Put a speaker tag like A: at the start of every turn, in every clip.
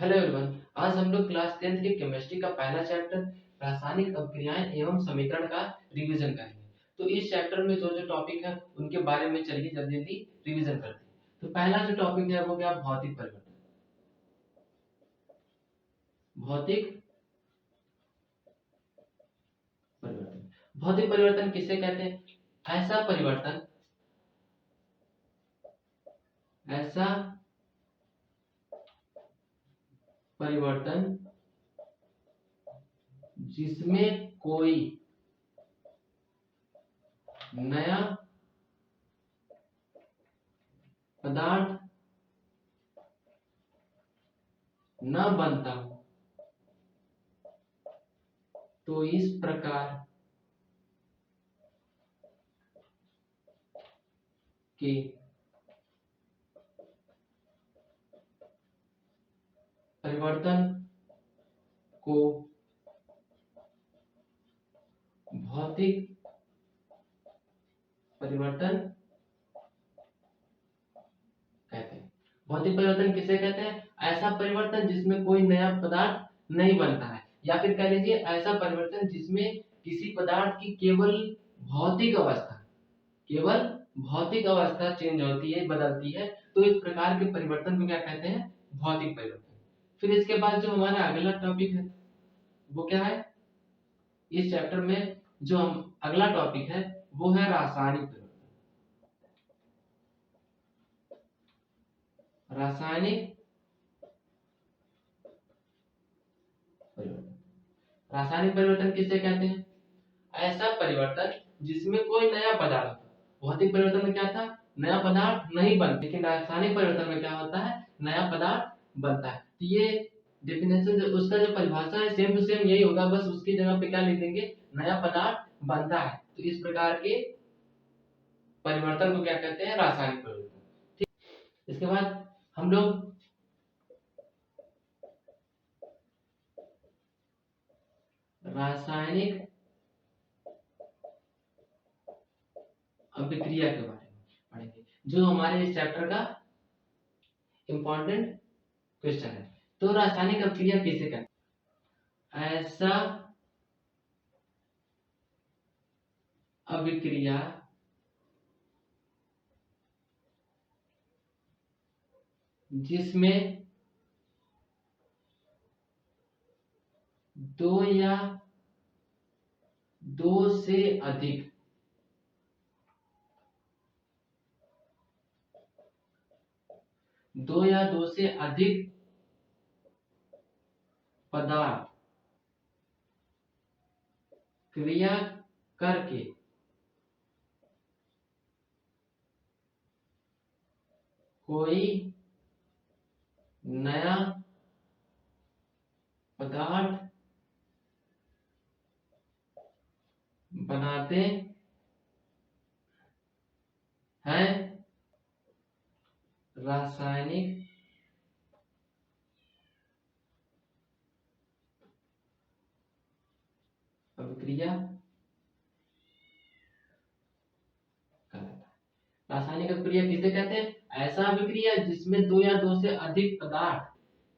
A: Hello everyone. आज हम लोग क्लास 10th के केमिस्ट्री का पहला चैप्टर रासायनिक अभिक्रियाएं एवं समीकरण का रिवीजन करेंगे। तो इस चैप्टर में जो जो टॉपिक है उनके बारे में चलिए जल्दी जल्दी रिवीजन करते हैं। तो पहला जो टॉपिक है वो क्या, भौतिक परिवर्तन। भौतिक परिवर्तन भौतिक परिवर्तन किसे कहते हैं? ऐसा परिवर्तन ऐसा परिवर्तन जिसमें कोई नया पदार्थ न बनता हो, तो इस प्रकार के परिवर्तन को भौतिक परिवर्तन कहते हैं। भौतिक परिवर्तन किसे कहते हैं? ऐसा परिवर्तन जिसमें कोई नया पदार्थ नहीं बनता है, या फिर कह लीजिए ऐसा परिवर्तन जिसमें किसी पदार्थ की केवल भौतिक अवस्था चेंज होती है, बदलती है। तो इस प्रकार के परिवर्तन को क्या कहते हैं? भौतिक परिवर्तन। फिर इसके बाद जो हमारा अगला टॉपिक है वो क्या है? इस चैप्टर में जो हम अगला टॉपिक है वो है रासायनिक परिवर्तन। रासायनिक परिवर्तन किसे कहते हैं? ऐसा परिवर्तन जिसमें कोई नया पदार्थ होता है। भौतिक परिवर्तन में क्या था? नया पदार्थ नहीं बनता, लेकिन रासायनिक परिवर्तन में क्या होता है? नया पदार्थ बनता है। तो ये डेफिनेशन उसका जो परिभाषा है सेम टू सेम यही होगा, बस उसकी जगह पे क्या लिख देंगे? नया पदार्थ बनता है। तो इस प्रकार के परिवर्तन को क्या कहते हैं? रासायनिक परिवर्तन। ठीक। इसके बाद हम लोग रासायनिक अभिक्रिया के बारे में पढ़ेंगे, जो हमारे इस चैप्टर का इंपॉर्टेंट क्वेश्चन है। तो रासायनिक अभिक्रिया किसे कहते हैं? ऐसा अभिक्रिया जिसमें दो या दो से अधिक पदार्थ क्रिया करके कोई नया पदार्थ बनाते हैं, रासायनिक अभिक्रिया कहलाता है। रासायनिक अभिक्रिया किसे कहते हैं? ऐसा अभिक्रिया जिसमें दो या दो से अधिक पदार्थ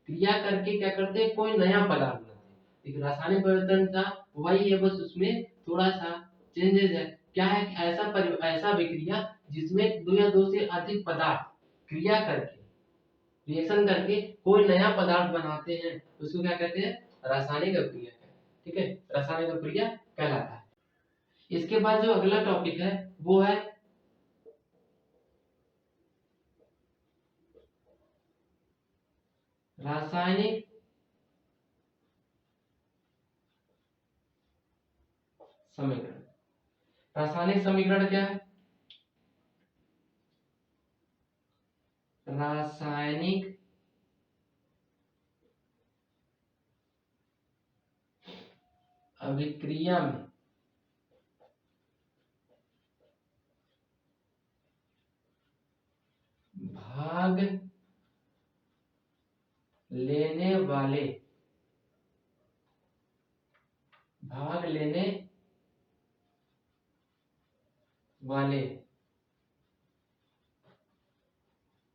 A: क्रिया करके क्या करते हैं? कोई नया पदार्थ बनाते हैं। एक रासायनिक परिवर्तन था वही है, बस उसमें थोड़ा सा चेंजेस है। क्या है? ऐसा अभिक्रिया जिसमें दो या दो से अधिक पदार्थ क्रिया करके रिएक्शन करके कोई नया पदार्थ बनाते हैं, उसको क्या कहते हैं? रासायनिक अभिक्रिया कहते हैं। ठीक है, रासायनिक अभिक्रिया कहलाता है। इसके बाद जो अगला टॉपिक है वो है रासायनिक समीकरण। रासायनिक समीकरण क्या है? रासायनिक अभिक्रिया में भाग लेने वाले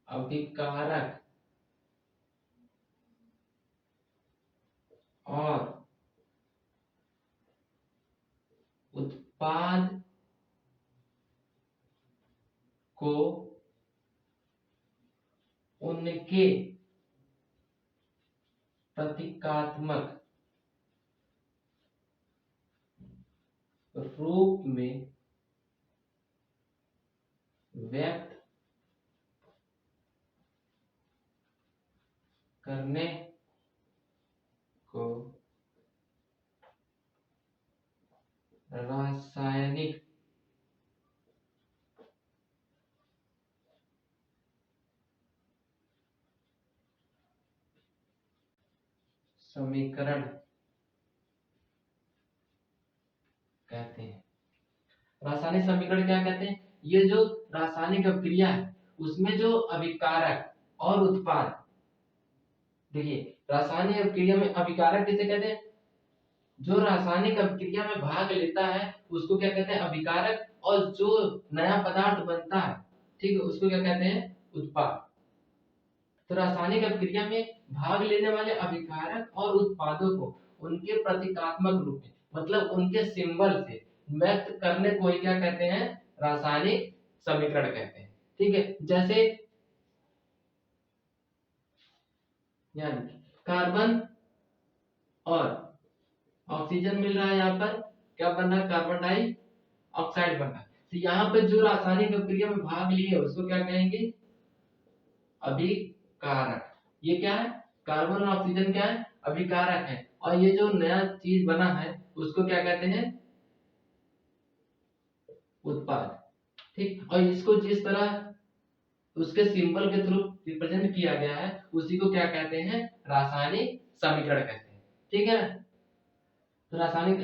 A: अभिकारक और उत्पाद को उनके प्रतीकात्मक रूप में व्यक्त करने को रासायनिक समीकरण कहते हैं। रासायनिक समीकरण क्या कहते हैं? ये जो रासायनिक अभिक्रिया है उसमें जो अभिकारक और उत्पाद, देखिए रासायनिक अभिक्रिया में अभिकारक किसे कहते हैं? जो रासायनिक अभिक्रिया में भाग लेता है उसको क्या कहते हैं? अभिकारक। और जो नया पदार्थ बनता है, ठीक है, उसको क्या कहते हैं? उत्पाद। तो रासायनिक अभिक्रिया में भाग लेने वाले अभिकारक और उत्पादों को उनके प्रतीकात्मक रूप में, मतलब उनके सिंबल से व्यक्त करने को ही क्या कहते हैं? रासायनिक समीकरण कहते हैं। ठीक है, जैसे यानी कार्बन और ऑक्सीजन मिल रहा है, यहाँ पर क्या बन रहा है? कार्बन डाई ऑक्साइड बन रहा है। तो यहाँ पे जो रासायनिक अभिक्रिया में भाग लिए उसको क्या कहेंगे? अभिकारक। ये क्या है? कार्बन और ऑक्सीजन क्या है? अभिकारक है। और ये जो नया चीज बना है उसको क्या कहते हैं? उत्पाद। ठीक, और इसको जिस तरह उसके सिंबल के थ्रू रिप्रेजेंट किया गया है उसी को क्या कहते हैं? रासायनिक समीकरण कहते हैं। ठीक है, तो रासायनिक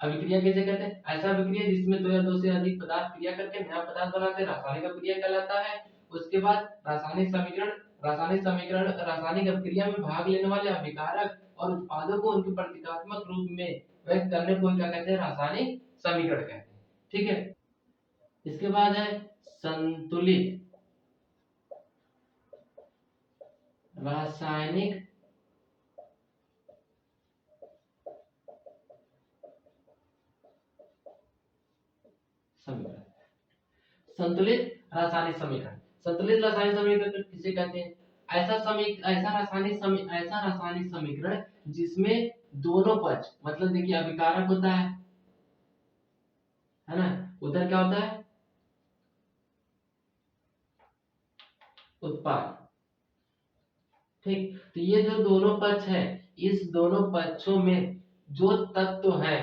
A: अभिक्रिया किसे कहते हैं? ऐसा अभिक्रिया जिसमें दो या दो से अधिक पदार्थ क्रिया करके नया पदार्थ बनाते हैं, रासायनिक अभिक्रिया कहलाता है। उसके बाद रासायनिक समीकरण। रासायनिक अभिक्रिया में भाग लेने वाले अभिकारक और उत्पादों को उनके प्रतीकात्मक रूप में व्यक्त करने को क्या कहते हैं? रासायनिक समीकरण कहते हैं। ठीक है, इसके बाद है संतुलित रासायनिक समीकरण। संतुलित रासायनिक समीकरण किसे कहते हैं? ऐसा रासायनिक समीकरण जिसमें दोनों पक्ष, मतलब देखिए अभिकारक होता है ना, उधर क्या होता है? उत्पाद। ठीक, तो ये जो दोनों पक्ष है, इस दोनों पक्षों में जो तत्व है,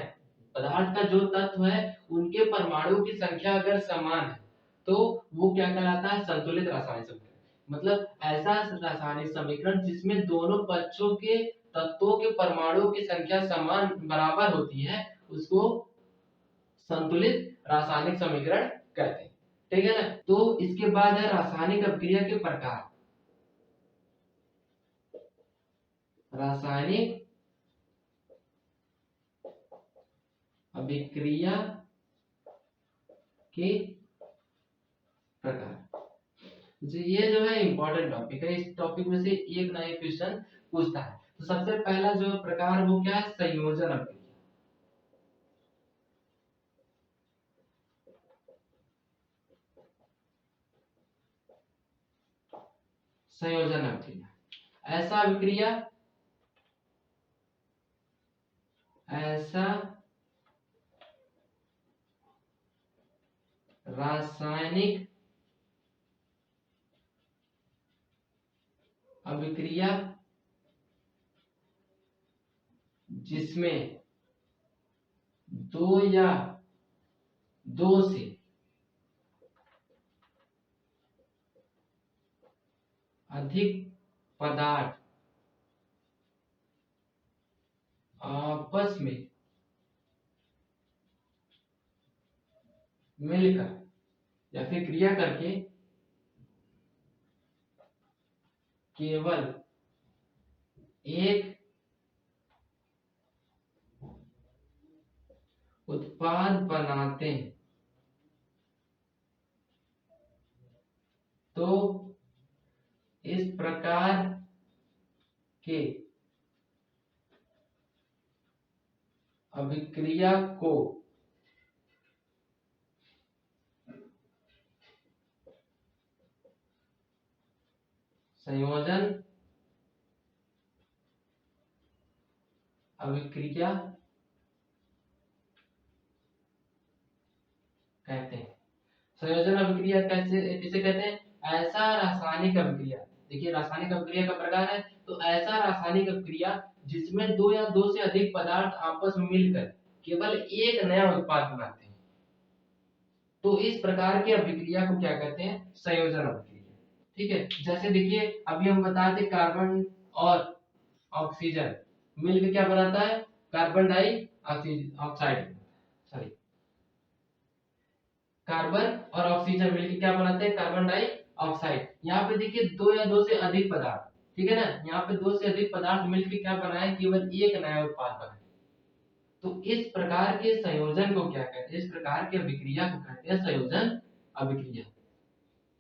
A: पदार्थ का जो तत्व है, उनके परमाणु की संख्या अगर समान है तो वो क्या कहलाता है? संतुलित रासायनिक समीकरण। मतलब ऐसा रासायनिक समीकरण जिसमें दोनों पक्षों के तत्वों के परमाणु की संख्या समान बराबर होती है उसको संतुलित रासायनिक समीकरण कहते हैं। ठीक है ना? तो इसके बाद है रासायनिक अभिक्रिया के प्रकार। रासायनिक अभिक्रिया के प्रकार। ये जो है इंपॉर्टेंट टॉपिक है, इस टॉपिक में से एक ना एक क्वेश्चन पूछता है। तो सबसे पहला जो प्रकार वो क्या है? संयोजन अभिक्रिया। संयोजन अभिक्रिया ऐसा रासायनिक अभिक्रिया जिसमें दो या दो से अधिक पदार्थ आपस में मिलकर या फिर क्रिया करके केवल एक उत्पाद बनाते हैं तो इस प्रकार के अभिक्रिया को संयोजन अभिक्रिया कहते हैं। संयोजन अभिक्रिया कैसे किसे कहते हैं? ऐसा रासायनिक अभिक्रिया, देखिए रासायनिक अभिक्रिया का प्रकार है, तो ऐसा रासायनिक अभिक्रिया जिसमें दो या दो से अधिक पदार्थ आपस में मिलकर केवल एक नया उत्पाद बनाते हैं, तो इस प्रकार की अभिक्रिया को क्या कहते हैं? संयोजन अभिक्रिया। ठीक है, जैसे देखिए अभी हम बताए थे कार्बन और ऑक्सीजन मिलकर क्या बनाता है? Carbon dioxide, sorry, carbon और ऑक्सीजन मिलकर क्या बनाते हैं? Carbon dioxide. यहाँ पे देखिए दो या दो से अधिक पदार्थ, ठीक है ना, यहाँ पे दो से अधिक पदार्थ मिलकर क्या बनाए? केवल एक नया उत्पाद बनाए। तो इस प्रकार के संयोजन को क्या कहते हैं? इस प्रकार की अभिक्रिया को कहते हैं संयोजन अभिक्रिया।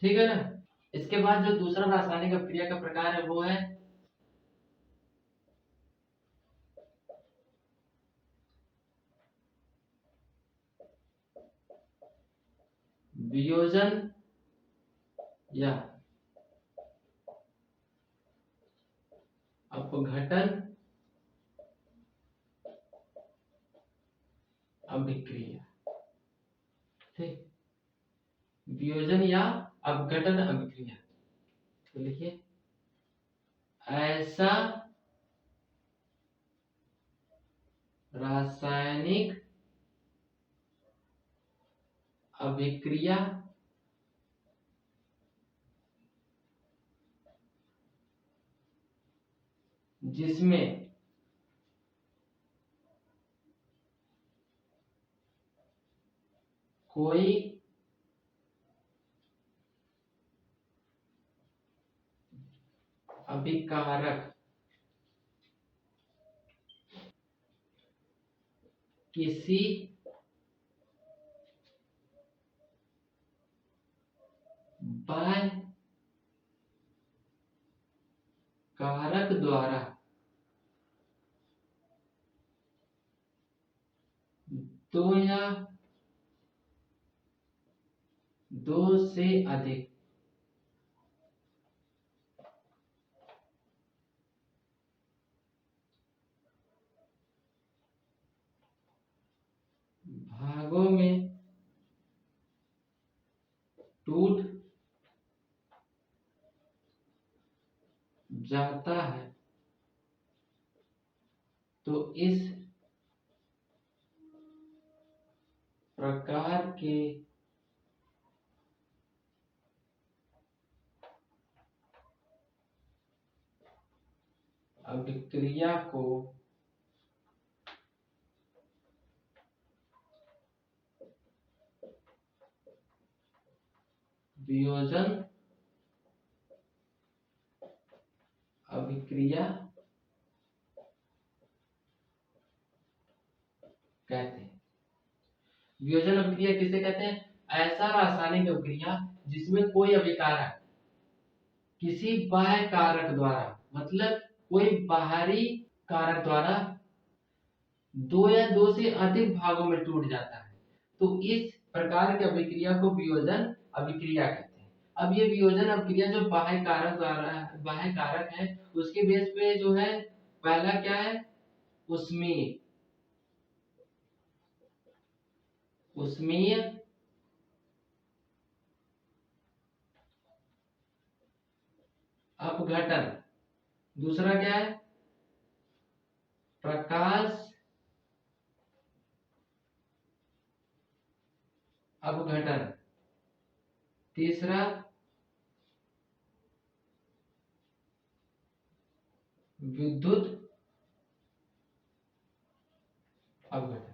A: ठीक है ना। इसके बाद जो दूसरा रासायनिक अभिक्रिया का प्रकार है वो है वियोजन या अपघटन अभिक्रिया। ठीक, वियोजन या अपघटन अभिक्रिया। तो लिखिए ऐसा रासायनिक अभिक्रिया जिसमें कोई अभिकारक किसी बाह्य कारक द्वारा दो या दो से अधिक भागों में टूट जाता है, तो इस प्रकार के अभिक्रिया को वियोजन अभिक्रिया कहते हैं। वियोजन अभिक्रिया किसे कहते हैं? ऐसा रासायनिक अभिक्रिया जिसमें कोई अभिकारक किसी बाह्य कारक द्वारा, मतलब कोई बाहरी कारक द्वारा दो या दो से अधिक भागों में टूट जाता है, तो इस प्रकार की अभिक्रिया को वियोजन अभिक्रिया कहते हैं। अब ये वियोजन अभिक्रिया जो बाह्य कारक है उसके बेस पे जो है, पहला क्या है? उष्मीय उष्मीय अपघटन, दूसरा क्या है? प्रकाश अपघटन, तीसरा विद्युत अपघटन।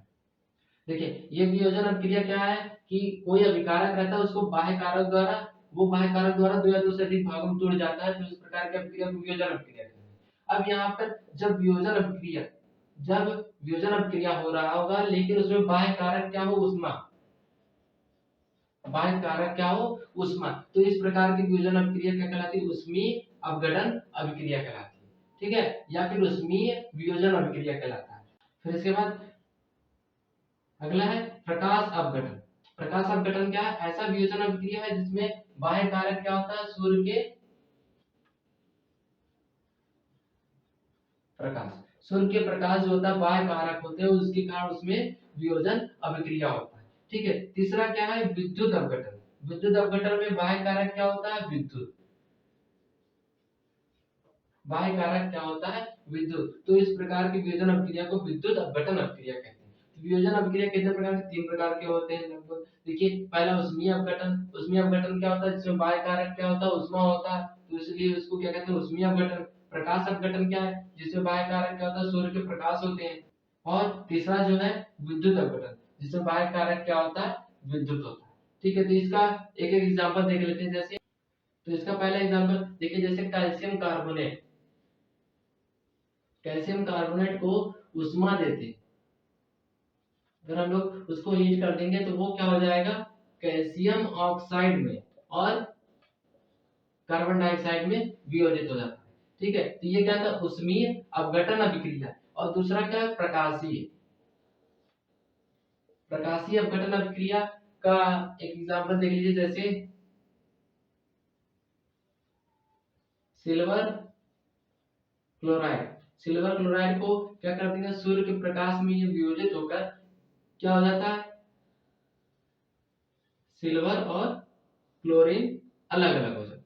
A: देखिए ये वियोजन अभिक्रिया क्या है कि कोई अभिकारक रहता है, उसको बाह्य कारक द्वारा, वो बाह्य कारक द्वारा दो या दो से अधिक भागों में टूट जाता है, तो इस प्रकार की अभिक्रिया को वियोजन अभिक्रिया कहते हैं। अब यहाँ पर जब वियोजन अभिक्रिया हो रहा होगा लेकिन उसमें बाह्य कारक क्या हो? उष्मा, बाह्य कारक क्या हो? उष्मा, तो इस प्रकार की वियोजन अभिक्रिया क्या कहलाती है? उष्मीय अपघटन अभिक्रिया कहलाती है। ठीक है, या फिर उष्मीय वियोजन अभिक्रिया कहलाता है। फिर इसके बाद अगला है प्रकाश अपघटन। प्रकाश अपघटन क्या है? ऐसा वियोजन अभिक्रिया है जिसमें बाह्य कारक क्या होता है? सूर्य के प्रकाश, सूर्य के प्रकाश जो होता है बाह्य कारक होते हैं, उसके कारण उसमें वियोजन अभिक्रिया होता है। ठीक है। तीसरा क्या है? विद्युत अपघटन। विद्युत अपघटन में बाह्य कारक क्या होता है? विद्युत। बाह्य कारक क्या होता है? विद्युत। तो इस प्रकार की वियोजन अभिक्रिया को विद्युत अपघटन अभिक्रिया कहते हैं। तो वियोजन अभिक्रिया कितने प्रकार के? 3 प्रकार के होते हैं लगभग। देखिए पहला उष्मीय अपघटन। उष्मीय अपघटन क्या होता है? जिसमें बाह्य कारक क्या होता है? उष्मा होता है, तो इसलिए उसको क्या कहते हैं? उष्मीय अपघटन। प्रकाश अपघटन क्या है? जिसमें बाह्य कारक क्या होता है? सूर्य के प्रकाश होते हैं। और तीसरा जो है विद्युत अपघटन, जिसमें बाह्य कारक क्या होता है? विद्युत होता है। ठीक है। तो इसका एक एक एग्जांपल देख लेते हैं। जैसे तो इसका पहला एग्जांपल देखिए, जैसे कैल्शियम कार्बोनेट। कैल्शियम कार्बोनेट को उष्मा देते हैं, अगर हम लोग उसको हीट कर देंगे तो वो क्या हो जाएगा? कैल्शियम ऑक्साइड में और कार्बन डाइऑक्साइड में वियोजित हो जाता है। ठीक है। तो ये क्या था? उष्मीय अपघटन अभिक्रिया। और दूसरा क्या है? प्रकाशीय। प्रकाशीय अपघटन अभिक्रिया का एक एग्जांपल देख लीजिए, जैसे सिल्वर क्लोराइड। सिल्वर क्लोराइड को क्या कर देंगे? सूर्य के प्रकाश में ये वियोजित होकर क्या हो जाता है? सिल्वर और क्लोरीन अलग अलग हो जाते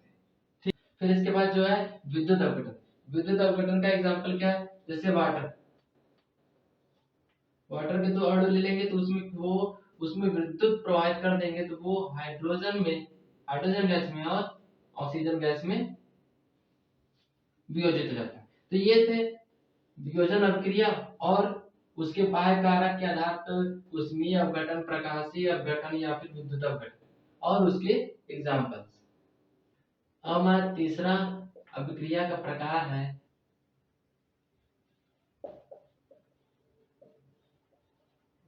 A: हैं। फिर इसके बाद जो है विद्युत अपघटन। विद्युत अपघटन का एग्जांपल क्या है? जैसे वाटर। वाटर के दो अणु ले लेंगे तो उसमें विद्युत प्रवाहित कर देंगे तो वो हाइड्रोजन गैस में और ऑक्सीजन गैस में वियोजित हो जाता है। तो ये थे वियोजन अभिक्रिया और उसके बाह्य कारक के आधार पर उष्मीय अपघटन, प्रकाशीय अपघटन या फिर विद्युत अपघटन और उसके एग्जांपल्स। अब हमारा तीसरा अभिक्रिया का प्रकार है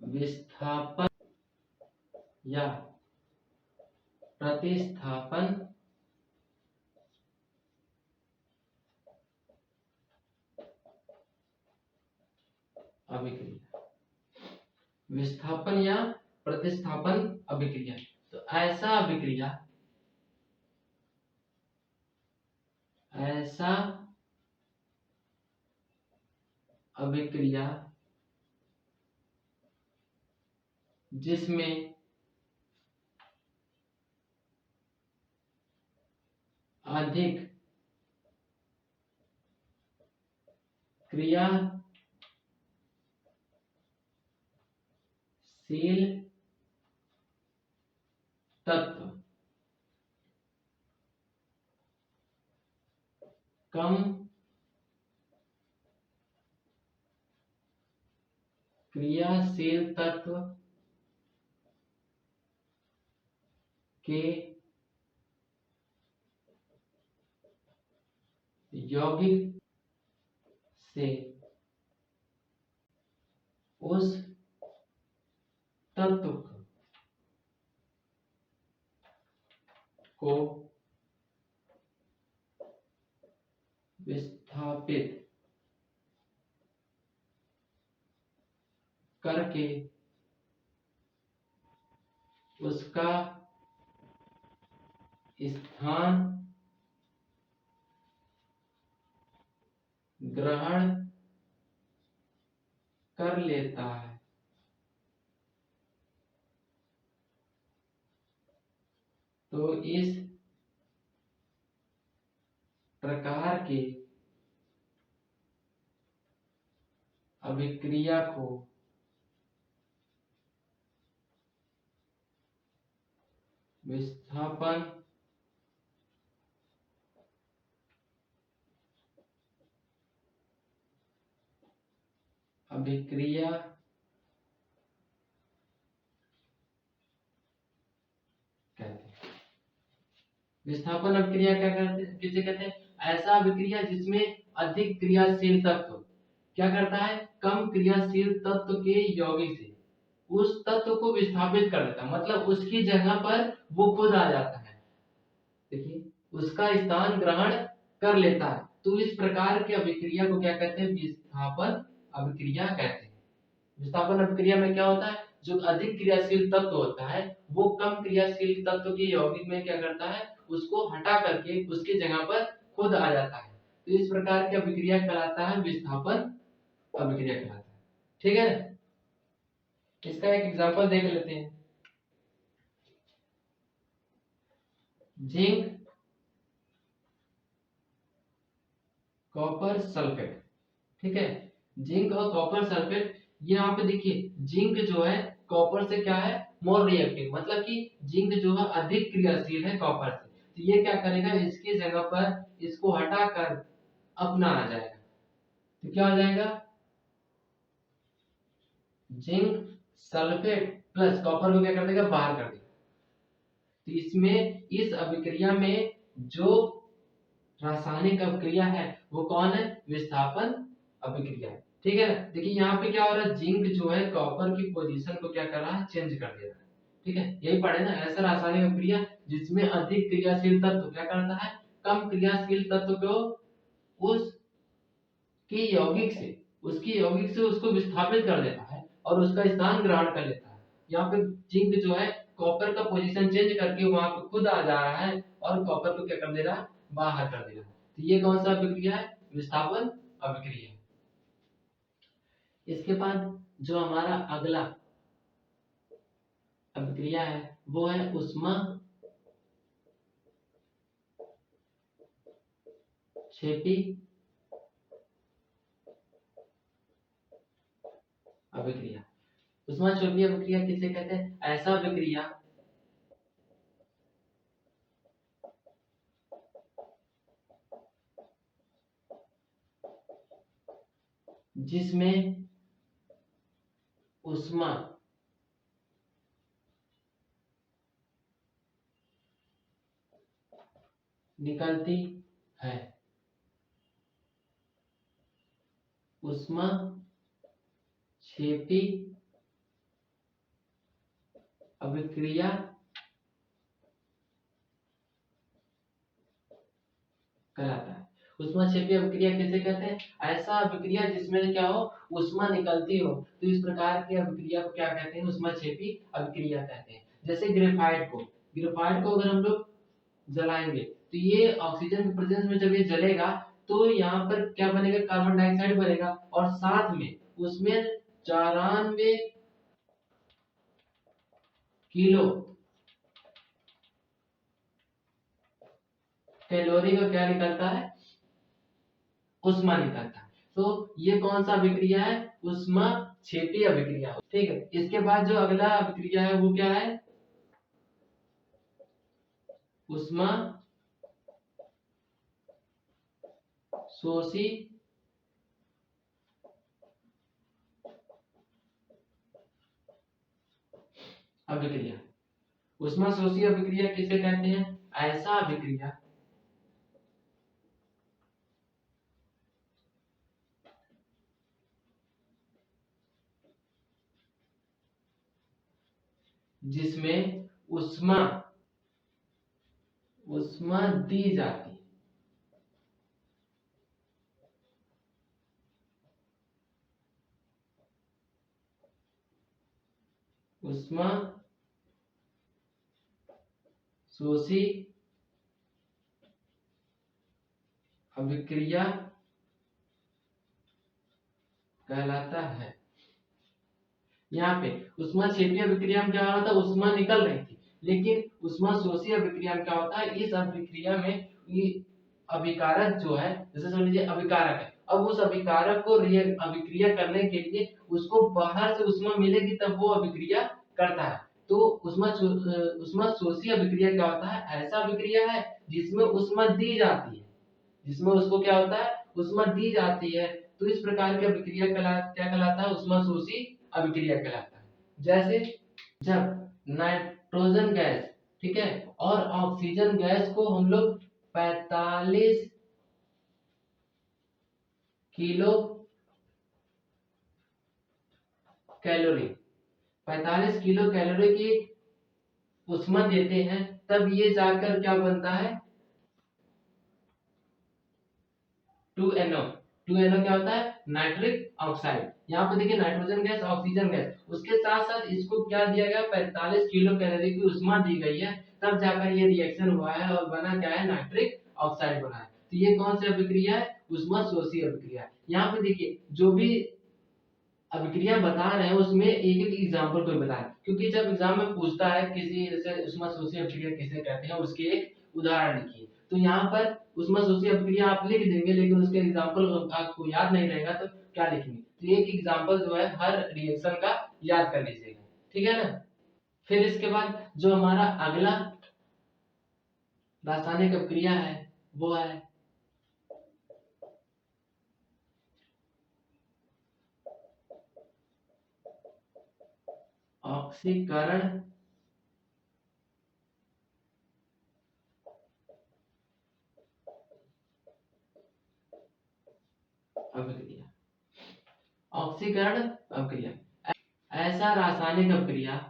A: विस्थापन या प्रतिस्थापन अभिक्रिया। विस्थापन या प्रतिस्थापन अभिक्रिया। तो ऐसा अभिक्रिया जिसमें अधिक क्रियाशील तत्व कम क्रियाशील तत्व के यौगिक से उस तत्व को विस्थापित करके उसका स्थान ग्रहण कर लेता है। तो इस प्रकार के अभिक्रिया को विस्थापन अभिक्रिया कहते हैं। विस्थापन अभिक्रिया क्या करते किसे कहते हैं? ऐसा अभिक्रिया जिसमें अधिक क्रियाशील तत्व क्या करता है? कम क्रियाशील तत्व के यौगिक से उस तत्व को विस्थापित कर देता है, मतलब उसकी जगह पर वो खुद आ जाता है। देखिए उसका स्थान ग्रहण कर लेता है। तो इस प्रकार की अभिक्रिया को क्या कहते हैं? विस्थापन अभिक्रिया कहते हैं। विस्थापन अभिक्रिया में क्या होता है? जो अधिक क्रियाशील तत्व होता है वो कम क्रियाशील तत्व के यौगिक में क्या करता है, उसको हटा करके उसकी जगह पर खुद आ जाता है। तो इस प्रकार की अभिक्रिया कहलाता है विस्थापन अभिक्रिया कहलाता है। ठीक है, इसका एक एग्जांपल देख लेते हैं। Zinc copper sulphate. ठीक है, जिंक और कॉपर सल्फेट, ये यहाँ पे देखिए जिंक जो है कॉपर से क्या है, मोर रिएक्टिव, मतलब कि जिंक जो है अधिक क्रियाशील है कॉपर से। तो ये क्या करेगा, इसकी जगह पर इसको हटाकर अपना आ जाएगा। तो क्या हो जाएगा, जिंक सल्फेट प्लस कॉपर को क्या कर देगा, बाहर कर देगा। तो इसमें इस अभिक्रिया में जो रासायनिक अभिक्रिया है वो कौन है, विस्थापन अभिक्रिया। ठीक है ना, देखिए यहाँ पे क्या हो रहा है, जिंक जो है कॉपर की पोजीशन को क्या कर रहा है, चेंज कर दे रहा है। ठीक है, यही पढ़े ना, ऐसा रासायनिक अभिक्रिया जिसमें अधिक क्रियाशील तत्व क्या करता है, कम क्रियाशील तत्व को उसकी यौगिक से उसको विस्थापित कर देता है और उसका स्थान ग्रहण कर लेता है। यहाँ पे जिंक जो है कॉपर का पोजीशन चेंज करके वहां पे खुद आ जा रहा है और कॉपर को क्या कर दे रहा है, बाहर कर दे रहा है। तो ये कौन सा अभिक्रिया है, विस्थापन अभिक्रिया। इसके बाद जो हमारा अगला अभिक्रिया है वो है उष्मा क्षेपी अभिक्रिया। उष्मा क्षेपी अभिक्रिया किसे कहते हैं, ऐसा अभिक्रिया जिसमें उष्मा निकलती है। उष्मा क्षेपी अभिक्रिया कहलाता है। उष्मा क्षेपी अभिक्रिया किसे कहते हैं, ऐसा अभिक्रिया जिसमें क्या हो, उष्मा निकलती हो। तो इस प्रकार की अभिक्रिया को क्या कहते हैं, उष्मा क्षेपी अभिक्रिया कहते हैं। जैसे ग्रेफाइट को अगर हम लोग जलाएंगे तो ये ऑक्सीजन के प्रेजेंस में जब ये जलेगा तो यहाँ पर क्या बनेगा, कार्बन डाइऑक्साइड बनेगा और साथ में उसमें 94 किलो कैलोरी का क्या निकलता है, उष्मा निकलता है। तो ये कौन सा अभिक्रिया है, उष्मा क्षेपी अभिक्रिया। ठीक है, इसके बाद जो अगला अभिक्रिया है वो क्या है, उष्मा शोषी अभिक्रिया। उष्मा शोषी अभिक्रिया किसे कहते हैं, ऐसा अभिक्रिया जिसमें उष्मा उष्मा दी जाती है। उष्मा शोषी अभिक्रिया कहलाता है। यहाँ पे उष्मा क्षेपी अभिक्रिया में क्या हो रहा था, उष्मा निकल रही थी, लेकिन उष्मा शोषी अभिक्रिया में क्या होता है, इस अभिक्रिया में ये अभिकारक जो है, जैसे समझ लीजिए अभिकारक है, अब उस अभिकारक को अभिक्रिया करने के लिए उसको बाहर से उष्मा मिलेगी तब वो अभिक्रिया करता है। तो उष्मा शोषी अभिक्रिया क्या होता है, ऐसा अभिक्रिया है जिसमें उष्मा दी जाती है, जिसमें उसको क्या होता है, उष्मा दी जाती है। तो इस प्रकार की अभिक्रिया क्या कहलाता है, उष्मा शोषी अभिक्रिया कहलाता है। जैसे जब नाइट्रोजन गैस, ठीक है, और ऑक्सीजन गैस को हम लोग 45 किलो कैलोरी 45 किलो कैलोरी की उष्मा देते हैं, तब ये जाकर क्या बनता है, 2NO। 2NO क्या होता है? Nitric oxide. यहाँ पे देखिए नाइट्रोजन गैस, ऑक्सीजन गैस, उसके साथ साथ इसको क्या दिया गया? 45 किलो कैलोरी की उष्मा दी गई है, तब जाकर ये रिएक्शन हुआ है और बना क्या है? नाइट्रिक ऑक्साइड बना है। तो ये कौन सी अभिक्रिया है? उष्मा शोषी अभिक्रिया है। यहाँ पे देखिए जो भी अभिक्रिया बता रहे हैं उसमें एक एक एग्जाम्पल कोई बताए, क्योंकि जब एग्जाम में पूछता है किसी जैसे उष्मा शोषी अभिक्रिया किसे कहते हैं उसके एक उदाहरण लिखिए, तो यहाँ पर उष्मा शोषी अभिक्रिया आप लिख देंगे, लेकिन उसके एग्जाम्पल आपको याद नहीं रहेगा तो क्या लिखेंगे? तो एक एग्जाम्पल जो है हर रिएक्शन का याद कर लीजिएगा, ठीक है ना। फिर इसके बाद जो हमारा अगला रासायनिक अभिक्रिया है वो है ऑक्सीकरण अभिक्रिया। ऑक्सीकरण अभिक्रिया ऐसा रासायनिक अभिक्रिया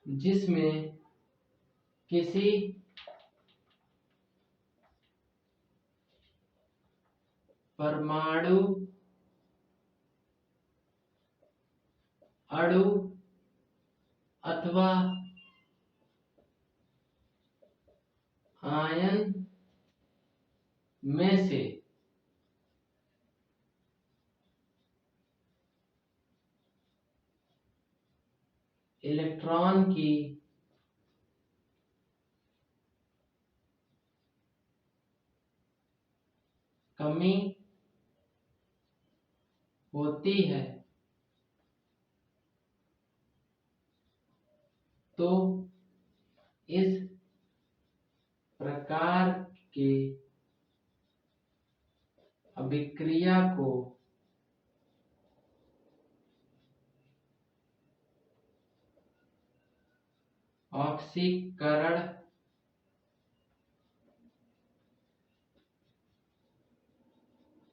A: जिसमें किसी परमाणु अणु अथवा आयन में से इलेक्ट्रॉन की कमी होती है तो इस प्रकार के अभिक्रिया को ऑक्सीकरण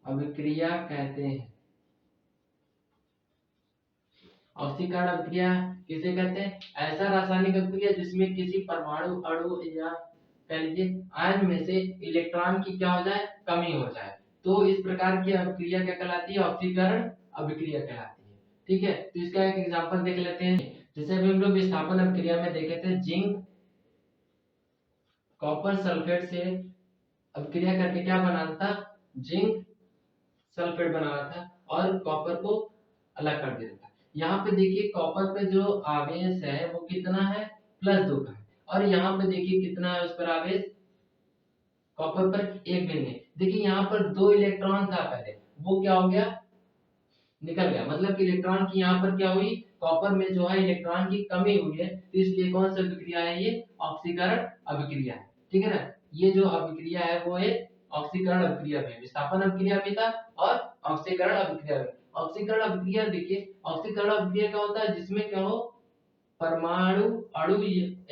A: अभिक्रिया कहते हैं। ऑक्सीकरण अभिक्रिया किसे कहते हैं? ऐसा रासायनिक अभिक्रिया जिसमें किसी परमाणु अणु या कह लीजिए आयन में से इलेक्ट्रॉन की क्या हो जाए? कमी हो जाए, तो इस प्रकार की अभिक्रिया क्या कहलाती है? ऑक्सीकरण अभिक्रिया कहलाती है, ठीक है। तो इसका एक एग्जांपल देख लेते हैं। जैसे अभी हम लोग विस्थापन अभिक्रिया में देखे थे, जिंक कॉपर सल्फेट से अभिक्रिया करके क्या बनाना था? जिंक सल्फेट बनाना था और कॉपर को अलग कर देना था। यहाँ पे देखिए कॉपर पे जो आवेश है वो कितना है? +2 का है। और यहाँ पे देखिए कितना है उस पर आवेश? कॉपर पर एक भी नहीं। देखिए यहाँ पर 2 इलेक्ट्रॉन था पहले, वो क्या हो गया? निकल गया, मतलब कि इलेक्ट्रॉन की यहाँ पर क्या हुई? कॉपर में जो है इलेक्ट्रॉन की कमी हुई है, तो इसलिए कौन सी अभिक्रिया है? ये ऑक्सीकरण अभिक्रिया है, ठीक है ना। ये जो अभिक्रिया है वो एक ऑक्सीकरण अभिक्रिया में, विस्थापन अभिक्रिया भी था और ऑक्सीकरण अभिक्रिया भी। ऑक्सीकरण अभिक्रिया देखिए, ऑक्सीकरण अभिक्रिया क्या होता है? जिसमें क्या हो? परमाणु अणु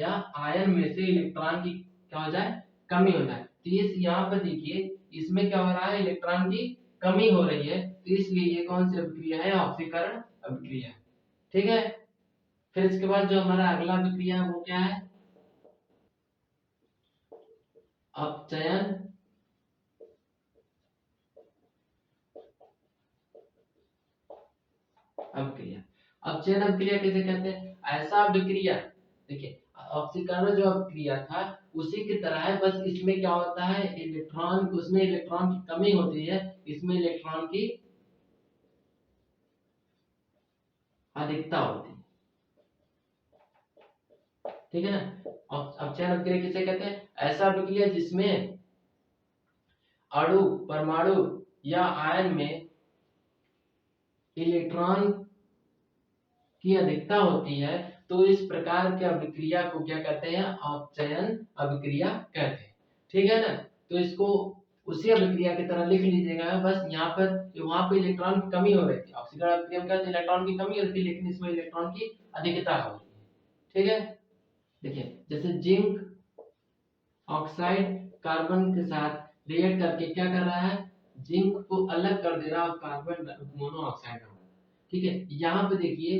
A: या आयन में से इलेक्ट्रॉन की क्या हो जाए? कमी हो जाए। तो इस यहाँ पर देखिए इसमें क्या हो रहा है? इलेक्ट्रॉन की कमी हो रही है, तो इसलिए ये कौन सी अभिक्रिया है? ऑक्सीकरण अभिक्रिया, ठीक है। फिर इसके बाद जो हमारा अगला अभिक्रिया है वो क्या है? अपचयन अभिक्रिया। अपचयन अभिक्रिया किसे कहते हैं? ऐसा अभिक्रिया देखिए ऑक्सीकरण जो अभिक्रिया था उसी की तरह है, बस इसमें क्या होता है? इलेक्ट्रॉन, उसमें इलेक्ट्रॉन की कमी होती है, इसमें इलेक्ट्रॉन की अधिकता होती है, ठीक है ना। अपचयन अभिक्रिया किसे कहते हैं? ऐसा अभिक्रिया जिसमें अणु, परमाणु या आयन में इलेक्ट्रॉन की अधिकता होती है, तो इस प्रकार के अभिक्रिया को क्या कहते हैं? अपचयन अभिक्रिया कहते हैं, ठीक है ना। तो इसको उसी अभिक्रिया की तरह लिख लीजिएगा, बस यहाँ पर वहां पे इलेक्ट्रॉन की कमी हो रही थी, ऑक्सीकरण अभिक्रिया में क्या होता है? इलेक्ट्रॉन की कमी होती है, लेकिन इसमें इलेक्ट्रॉन की अधिकता हो रही है, ठीक है। देखिए जैसे जिंक ऑक्साइड कार्बन के साथ रिएक्ट करके क्या कर रहा है? जिंक को अलग कर दे रहा है और कार्बन मोनोऑक्साइड हो रहा है। ठीक है, यहाँ पे देखिए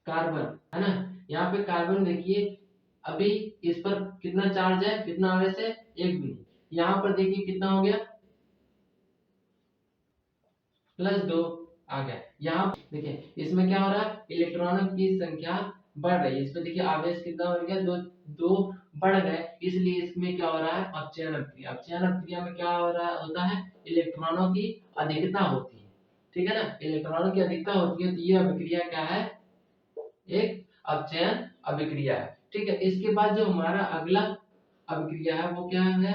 A: कार्बन है ना, यहाँ पे कार्बन देखिए अभी इस पर कितना चार्ज है, कितना आवेश है, एक भी नहीं। यहाँ पर देखिए कितना हो गया, +2 आ गया। यहाँ देखिए इसमें क्या हो रहा है, इलेक्ट्रॉनों की संख्या बढ़ रही है। इसमें देखिए आवेश कितना बढ़ गया, दो दो बढ़ गए, इसलिए इसमें क्या हो रहा है, अपचयन अभिक्रिया। अपचयन अभिक्रिया में क्या हो रहा होता है, इलेक्ट्रॉनों की अधिकता होती है। ठीक है ना, इलेक्ट्रॉनों की अधिकता होती है, तो ये अभिक्रिया क्या है, एक अपचयन अभिक्रिया है। ठीक है, इसके बाद जो हमारा अगला अभिक्रिया है वो क्या है,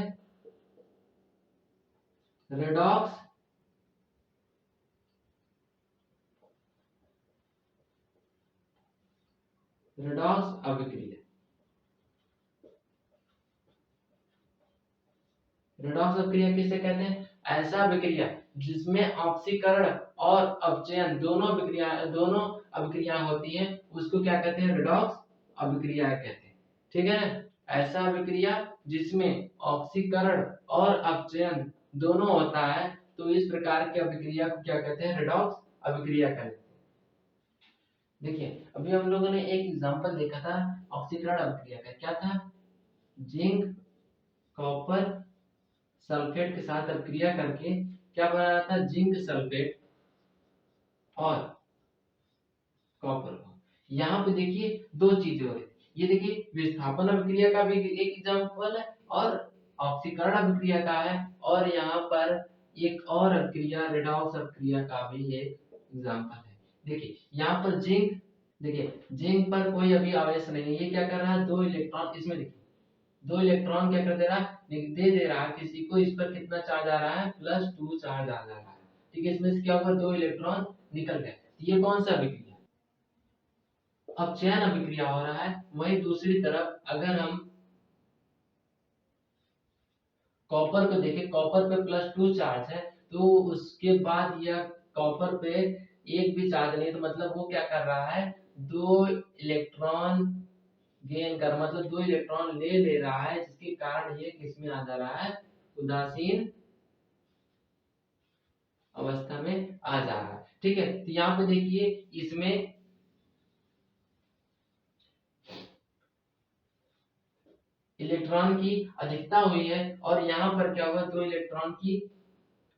A: रेडॉक्स रेडॉक्स अभिक्रिया। रेडॉक्स अभिक्रिया किसे कहते हैं, ऐसा अभिक्रिया जिसमें ऑक्सीकरण और अपचयन दोनों अभिक्रिया होती हैं, उसको क्या कहते हैं, रेडॉक्स अभिक्रिया कहते हैं। ठीक है ना, ऐसा अभिक्रिया जिसमें ऑक्सीकरण और अपचयन दोनों होता है, तो इस प्रकार की अभिक्रिया को क्या कहते हैं, रेडॉक्स अभिक्रिया कहते हैं। देखिए अभी हम लोगों ने एक एग्जांपल देखा था ऑक्सीकरण अभिक्रिया का, क्या था, जिंक कॉपर सल्फेट के साथ अभिक्रिया करके क्या बनाना था, जिंक सल्फेट और कॉपर को। यहाँ पे देखिए दो चीजें हो रही, ये देखिए विस्थापन अभिक्रिया का भी एक एग्जांपल है और ऑक्सीकरण अभिक्रिया का है, और यहाँ पर एक और अभिक्रिया रेडॉक्स अभिक्रिया का भी एक एग्जांपल है। देखिए यहाँ पर जिंक, देखिए जिंक पर कोई अभी आवेश नहीं है, ये क्या कर रहा है, दो इलेक्ट्रॉन, इसमें देखिए दो इलेक्ट्रॉन क्या कर दे रहा है, दे रहा है किसी को, इस पर कितना चार्ज आ रहा है, +2 चार्ज आ रहा है। ठीक है, इसमें से क्या होगा, दो इलेक्ट्रॉन निकल गए, तो ये कौन सा अभिक्रिया, अपचयन अभिक्रिया हो रहा है। वहीं दूसरी तरफ अगर हम कॉपर को देखें, कॉपर पे +2 चार्ज है, तो उसके बाद यह कॉपर पे एक भी चार्ज नहीं है, तो मतलब वो क्या कर रहा है, दो इलेक्ट्रॉन गेन कर, मतलब दो इलेक्ट्रॉन ले रहा है, जिसके कारण ये किसमें आ जा रहा है, उदासीन अवस्था में आ जा रहा है। ठीक है, तो यहाँ पे देखिए इसमें इलेक्ट्रॉन की अधिकता हुई है, और यहाँ पर क्या हुआ, दो इलेक्ट्रॉन की,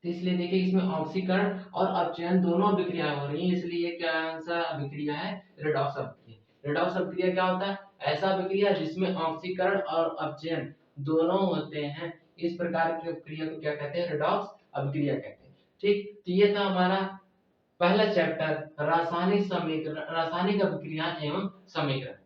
A: तो इसलिए देखिए इसमें ऑक्सीकरण और अपचयन दोनों अभिक्रिया हो रही है, इसलिए क्या सा अभिक्रिया है, रेडॉक्स अभिक्रिया। रेडॉक्स अभिक्रिया क्या होता है, ऐसा अभिक्रिया जिसमें ऑक्सीकरण और अपचयन दोनों होते हैं, इस प्रकार की अभिक्रिया को क्या कहते हैं, रेडॉक्स अभिक्रिया कहते हैं। ठीक, तो ये था हमारा पहला चैप्टर, रासायनिक समीकरण, रासायनिक अभिक्रिया एवं समीकरण।